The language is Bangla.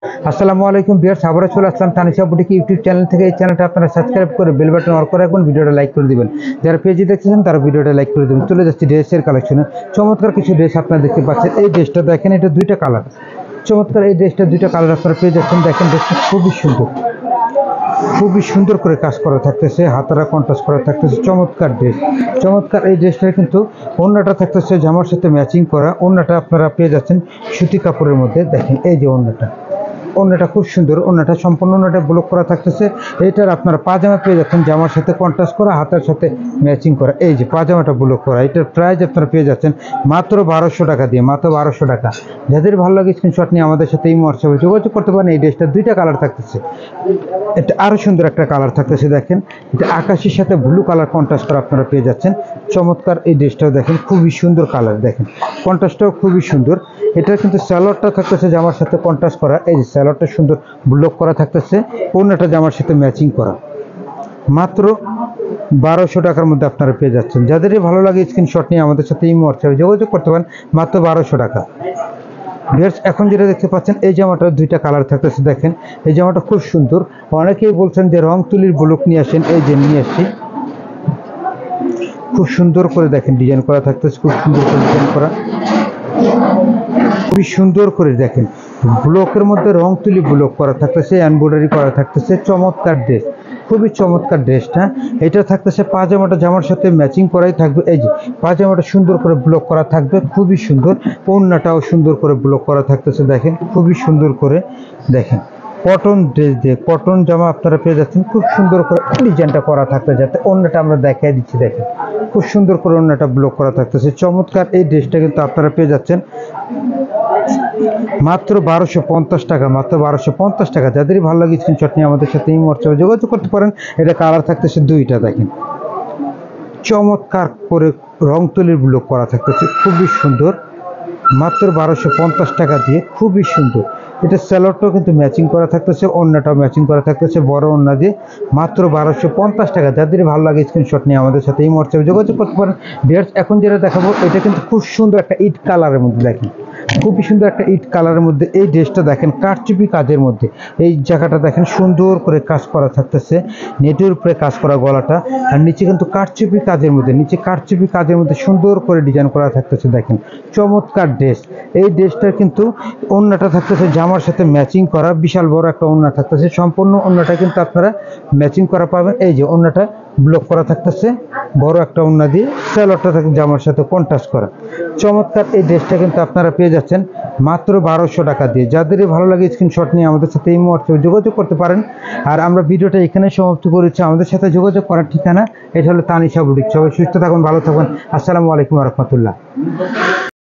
আসসালামু আলাইকুম ভিউয়ার্স, আবারও চলে আসলাম তানিশা বুটিক ইউটিউব চ্যানেল থেকে। এই চ্যানেলটা আপনারা সাবস্ক্রাইব করে বেল বাটন অন করে রাখবেন, ভিডিওটা লাইক করে দিবেন। যারা পেজে দেখছেন তারা ভিডিওটা লাইক করে দেবেন। চলে যাচ্ছি ড্রেসের কালেকশনে। চমৎকার কিছু ড্রেস আপনারা দেখতে পাচ্ছেন। এই ড্রেসটা দেখেন, এটা দুইটা কালার। চমৎকার এই ড্রেসটা দুইটা কালার আপনারা পেয়ে যাচ্ছেন। দেখেন ড্রেসটা খুবই সুন্দর, খুবই সুন্দর করে কাজ করা থাকতেছে, হাতারা কন্ট্রাস্ট করা থাকতেছে। চমৎকার ড্রেস, চমৎকার এই ড্রেসটা কিন্তু ওড়নাটা থাকতেছে জামার সাথে ম্যাচিং করা। ওড়নাটা আপনারা পেয়ে যাচ্ছেন সুতি কাপড়ের মধ্যে। দেখেন এই যে ওড়নাটা খুব সুন্দর। ওড়নাটা সম্পূর্ণ ওড়নাটা ব্লক করা থাকতেছে। এইটার আপনারা পাজামা পেয়ে যাচ্ছেন জামার সাথে কন্ট্রাস্ট করা, হাতার সাথে ম্যাচিং করা। এই যে পাজামাটা ব্লক করা, এটার প্রাইস আপনারা পেয়ে যাচ্ছেন মাত্র 1200 টাকা দিয়ে, মাত্র 1200 টাকা। যাদের ভালো লাগে স্ক্রিনশট নিয়ে আমাদের সাথে এই হোয়াটসঅ্যাপে যোগাযোগ করতে পারেন। এই ড্রেসটা দুইটা কালার থাকতেছে। এটা আরও সুন্দর একটা কালার থাকতেছে। দেখেন এটা আকাশের সাথে ব্লু কালার কন্ট্রাস্ট করা আপনারা পেয়ে যাচ্ছেন। চমৎকার এই ড্রেসটাও দেখেন, খুবই সুন্দর কালার। দেখেন কন্ট্রাস্টটাও খুবই সুন্দর। এটা কিন্তু স্যালোয়ারটা থাকতেছে জামার সাথে কন্ট্রাস্ট করা। এই যে স্যালোয়ারটা সুন্দর ব্লক করা থাকতেছে, ওড়নাটা জামার সাথে ম্যাচিং করা। মাত্র 1200 টাকার মধ্যে আপনারা পেয়ে যাচ্ছেন। যাদেরই ভালো লাগে স্ক্রিনশট নিয়ে আমাদের সাথে এই হোয়াটসঅ্যাপে যোগাযোগ করতে পারেন, মাত্র 1200 টাকা। ভিউয়ার্স, এখন যেটা দেখতে পাচ্ছেন এই জামাটার দুইটা কালার থাকতেছে। দেখেন এই জামাটা খুব সুন্দর। অনেকেই বলছেন যে রং তুলির ব্লক নিয়ে আসেন, এই যে নিয়ে আসছি। খুব সুন্দর করে দেখেন ডিজাইন করা থাকতেছে, খুব সুন্দর করে ডিজাইন করা, খুবই সুন্দর করে দেখেন ব্লকের মধ্যে রং তুলি ব্লক করা থাকতেছে, এমব্রয়ডারি করা থাকতেছে। চমৎকার ড্রেস, খুবই চমৎকার ড্রেসটা। এটা থাকতেছে পাজামাটা জামার সাথে ম্যাচিং করাই থাকবে। এই যে পাজামাটা সুন্দর করে ব্লক করা থাকবে, খুবই সুন্দর। ওড়নাটাও সুন্দর করে ব্লক করা থাকতেছে। দেখেন খুবই সুন্দর করে। দেখেন কটন ড্রেস দিয়ে কটন জামা আপনারা পেয়ে যাচ্ছেন। খুব সুন্দর করে ডিজাইনটা করা থাকতে, যাতে ওড়নাটা আমরা দেখাই দিচ্ছি। দেখেন খুব সুন্দর করে ওড়নাটা ব্লক করা থাকতেছে। চমৎকার এই ড্রেসটা কিন্তু আপনারা পেয়ে যাচ্ছেন মাত্র 1250 টাকা, মাত্র 1250 টাকা। যাদেরই ভালো লাগে স্ক্রিনশট নিয়ে আমাদের সাথে এই হোয়াটসঅ্যাপে যোগাযোগ করতে পারেন। এটা কালার থাকতেছে দুইটা। দেখেন চমৎকার করে রং তুলির ব্লক করা থাকতেছে, খুবই সুন্দর। মাত্র 1250 টাকা দিয়ে, খুবই সুন্দর। এটা স্যালোয়ারটাও কিন্তু ম্যাচিং করা থাকতেছে, ওড়নাটাও ম্যাচিং করা থাকতেছে বড় ওড়না দিয়ে। মাত্র 1250 টাকা। যাদের ভালো লাগে স্ক্রিনশট নিয়ে আমাদের সাথে এই হোয়াটসঅ্যাপে যোগাযোগ করতে পারেন। ভিউয়ার্স, এখন যেটা দেখাবো এটা কিন্তু খুব সুন্দর একটা ইট কালারের মধ্যে। দেখেন খুবই সুন্দর একটা ইট কালারের মধ্যে এই ড্রেসটা। দেখেন কারচুপি কাজের মধ্যে এই জায়গাটা দেখেন সুন্দর করে কাজ করা থাকতেছে, নেটের উপরে কাজ করা গলাটা, আর নিচে কিন্তু কারচুপি কাজের মধ্যে, নিচে কারচুপি কাজের মধ্যে সুন্দর করে ডিজাইন করা থাকতেছে। দেখেন চমৎকার ড্রেস। এই ড্রেসটা কিন্তু ওড়নাটা থাকতেছে জামার সাথে ম্যাচিং করা, বিশাল বড় একটা ওড়না থাকতেছে। সম্পূর্ণ ওড়নাটা কিন্তু আপনারা ম্যাচিং করা পাবেন। এই যে ওড়নাটা ব্লক করা থাকতেছে বড় একটা ওড়না দিয়ে, স্যালোয়ারটা থাকে জামার সাথে কন্ট্রাস্ট করা। চমৎকার এই ড্রেসটা কিন্তু আপনারা পেয়ে যাচ্ছেন মাত্র 1200 টাকা দিয়ে। যাদেরই ভালো লাগে স্ক্রিনশট নিয়ে আমাদের সাথে এই হোয়াটসঅ্যাপে যোগাযোগ করতে পারেন। আর আমরা ভিডিওটা এখানে সমাপ্ত করেছি। আমাদের সাথে যোগাযোগ করার ঠিকানা এটা হলো তানিশা বুটিক। সবাই সুস্থ থাকুন, ভালো থাকুন। আসসালামু আলাইকুম ওয়া রাহমাতুল্লাহ।